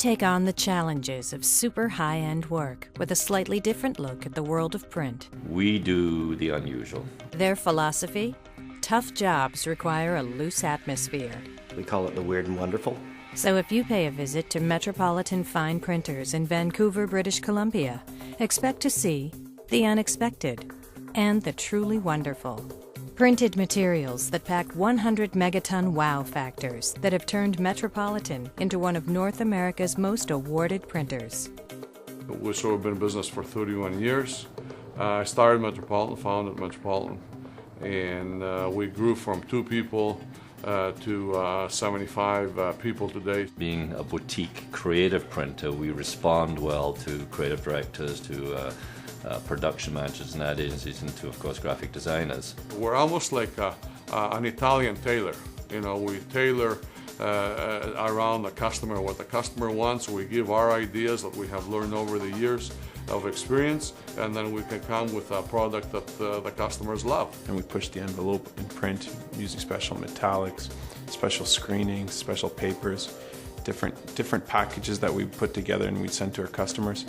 take on the challenges of super high-end work with a slightly different look at the world of print. We do the unusual. Their philosophy? Tough jobs require a loose atmosphere. We call it the weird and wonderful. So if you pay a visit to Metropolitan Fine Printers in Vancouver, British Columbia, expect to see the unexpected and the truly wonderful. Printed materials that pack 100 megaton wow factors that have turned Metropolitan into one of North America's most awarded printers. We've been in business for 31 years. I started Metropolitan, founded Metropolitan, and we grew from 2 people to 75 people today. Being a boutique creative printer, we respond well to creative directors, to production managers and ad agencies, and to, of course, graphic designers. We're almost like an Italian tailor. You know, we tailor around the customer, what the customer wants. We give our ideas that we have learned over the years of experience, and then we can come with a product that the customers love. And we push the envelope in print using special metallics, special screenings, special papers, different packages that we put together and we send to our customers.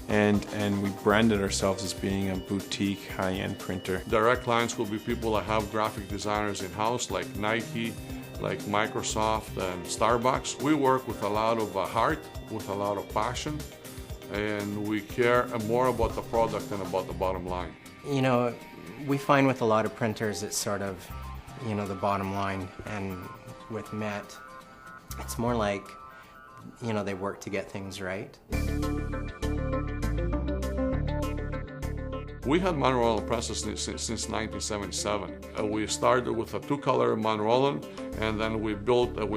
And we branded ourselves as being a boutique high-end printer. Direct clients will be people that have graphic designers in-house, like Nike, like Microsoft and Starbucks. We work with a lot of heart, with a lot of passion, and we care more about the product than about the bottom line. You know, we find with a lot of printers it's sort of, you know, the bottom line, and with Met, it's more like, you know, they work to get things right. We had manroland presses since 1977. We started with a 2-color manroland, and then we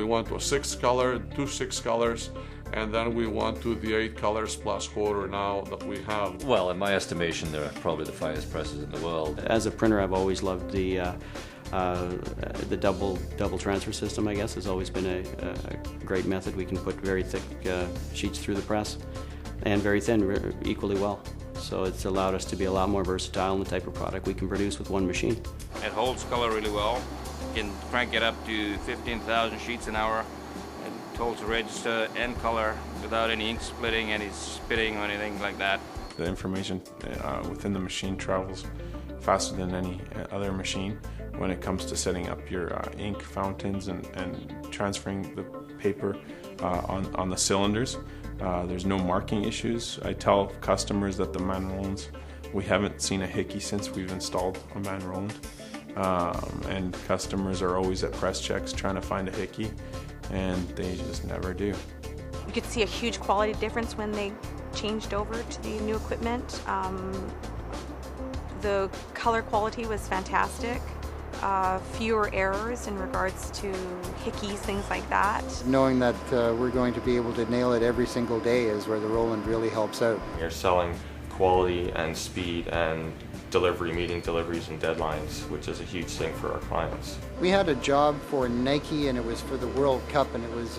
went to a 6-color, 2 6-colors, and then we went to the 8 colors plus quarter now that we have. Well, in my estimation, they're probably the finest presses in the world. As a printer, I've always loved the double transfer system, I guess, has always been a great method. We can put very thick sheets through the press, and very thin equally well. So it's allowed us to be a lot more versatile in the type of product we can produce with one machine. It holds color really well. You can crank it up to 15,000 sheets an hour. It holds register and color without any ink splitting, any spitting or anything like that. The information within the machine travels faster than any other machine when it comes to setting up your ink fountains and transferring the paper on the cylinders. There's no marking issues. I tell customers that the manrolands, we haven't seen a hickey since we've installed a manroland, and customers are always at press checks trying to find a hickey, and they just never do. You could see a huge quality difference when they changed over to the new equipment. The color quality was fantastic. Fewer errors in regards to hickeys, things like that. Knowing that we're going to be able to nail it every single day is where the Roland really helps out. You're selling quality and speed and delivery, meeting deliveries and deadlines, which is a huge thing for our clients. We had a job for Nike, and it was for the World Cup, and it was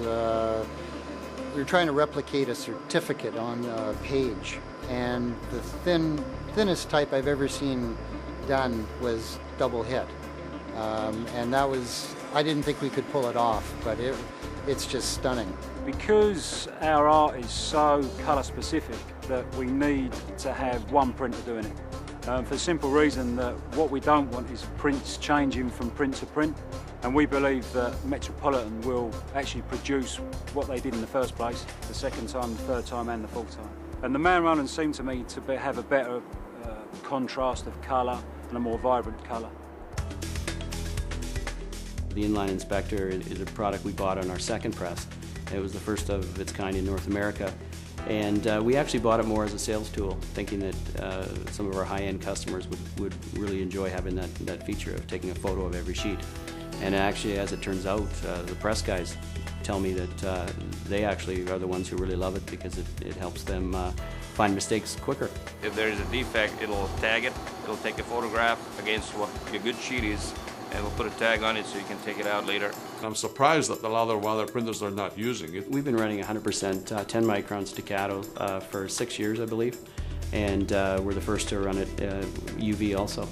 we were trying to replicate a certificate on a page, and the thinnest type I've ever seen done was double hit. And that was, I didn't think we could pull it off, but it's just stunning. Because our art is so colour specific that we need to have one printer doing it. For the simple reason that what we don't want is prints changing from print to print, and we believe that Metropolitan will actually produce what they did in the first place, the second time, the third time and the fourth time. And the manroland seemed to me to have a better contrast of colour and a more vibrant colour. The inline inspector is a product we bought on our second press. It was the first of its kind in North America, and we actually bought it more as a sales tool, thinking that some of our high-end customers would really enjoy having that feature of taking a photo of every sheet. And actually, as it turns out, the press guys tell me that they actually are the ones who really love it because it helps them find mistakes quicker. If there is a defect, it'll tag it, it'll take a photograph against what your good sheet is, and we'll put a tag on it so you can take it out later. I'm surprised that a lot of other printers are not using it. We've been running 100% 10 micron staccato for 6 years, I believe, and we're the first to run it UV also.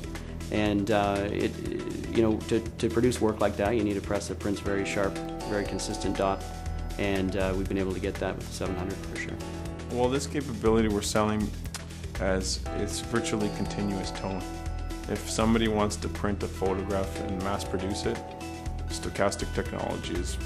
And you know, to produce work like that, you need a press that prints very sharp, very consistent dot, and we've been able to get that with the 700 for sure. Well, this capability we're selling as it's virtually continuous tone. If somebody wants to print a photograph and mass produce it, stochastic technology is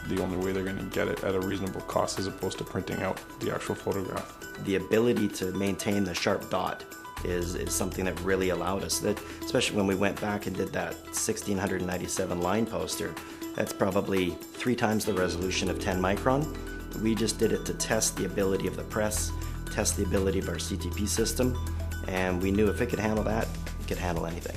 the only way they're going to get it at a reasonable cost, as opposed to printing out the actual photograph. The ability to maintain the sharp dot is something that really allowed us, that, especially when we went back and did that 1697 line poster. That's probably 3 times the resolution of 10 micron. We just did it to test the ability of the press, test the ability of our CTP system, and we knew if it could handle that, it could handle anything.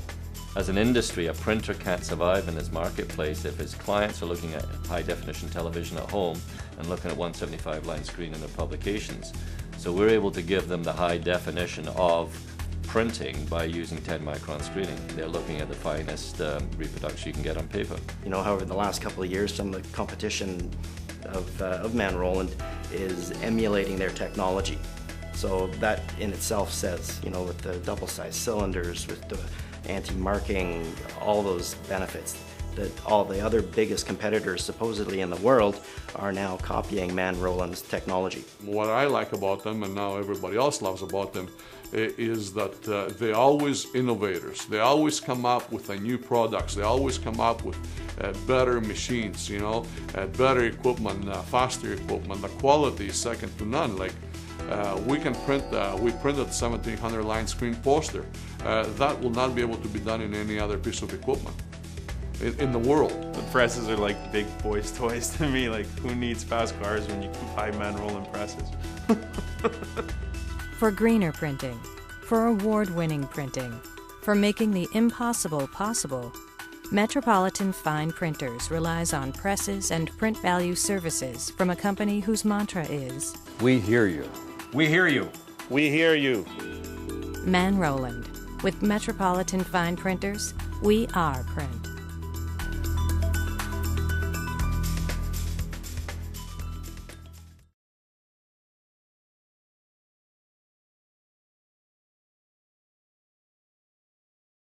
As an industry, a printer can't survive in this marketplace if his clients are looking at high-definition television at home and looking at 175-line screen in their publications. So we're able to give them the high definition of printing by using 10-micron screening. They're looking at the finest reproduction you can get on paper. You know, however, in the last couple of years, some of the competition of manroland is emulating their technology. So that in itself says, you know, with the double-sized cylinders, with the anti-marking, all those benefits, that all the other biggest competitors supposedly in the world are now copying manroland's technology. What I like about them, and now everybody else loves about them, is that they're always innovators. They always come up with new products. They always come up with better machines, you know, better equipment, faster equipment. The quality is second to none. Like we printed 1700 line screen poster. That will not be able to be done in any other piece of equipment in the world. The presses are like big boys' toys to me. Like, who needs fast cars when you can buy manroland presses? For greener printing, for award-winning printing, for making the impossible possible, Metropolitan Fine Printers relies on presses and print value services from a company whose mantra is, "We hear you. We hear you. We hear you." manroland. With Metropolitan Fine Printers, we are print.